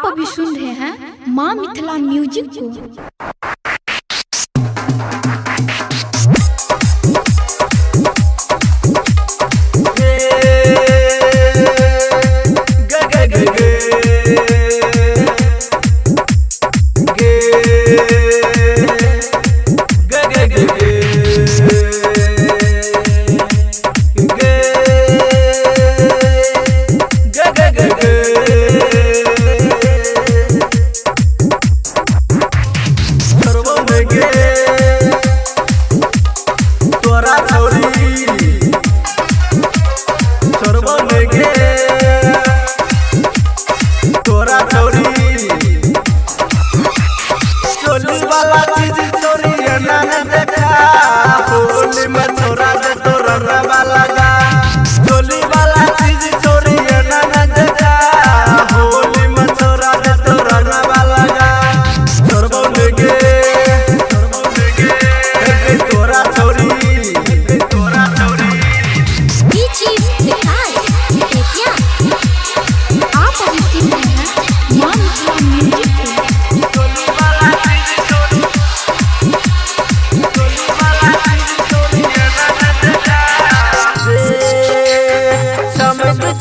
आप अभी सुन रहे हैं माँ मिथिला म्यूजिक को।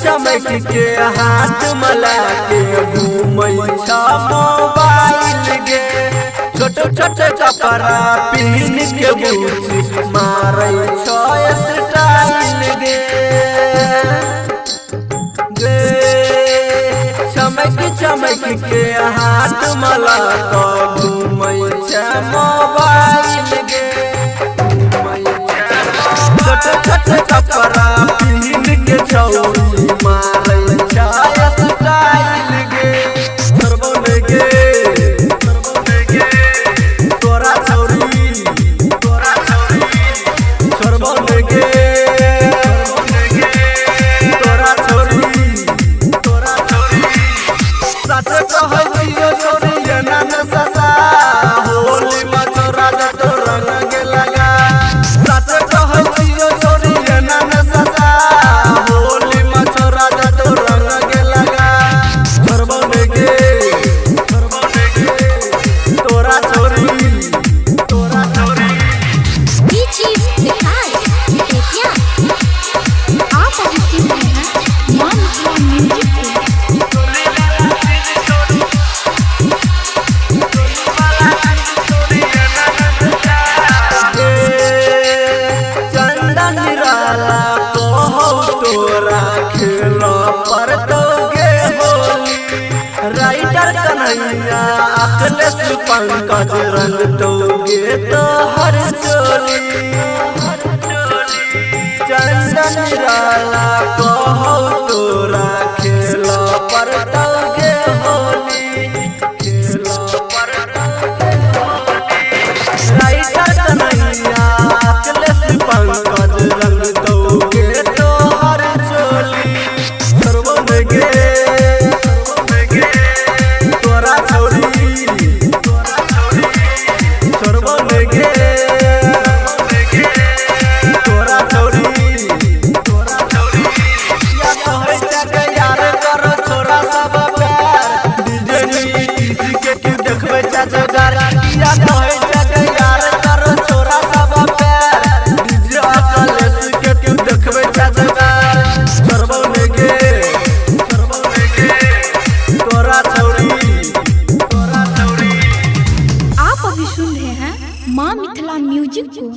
चमक के हाथ मला के घूमै छ मोबाइल गे, छोट छोट कपड़ा पहन के बूची मारै छ स्टाइल गे। चमक चमक के हाथ मला के घूमै छ मोबाइल गे, छोट छोट कपड़ा पहन के छौरी राइटर कन्हैया अखिलेश पंकज रंग दोगे तो हर चोली, चंदन निराला कहो तोरा खेला पर दोगे होली, खेला पर दोगे होली। राइटर कन्हैया अखिलेश पंकज रंग दोगे तो हर चोली, सर्वन गे माँ मिथिला म्यूजिक को।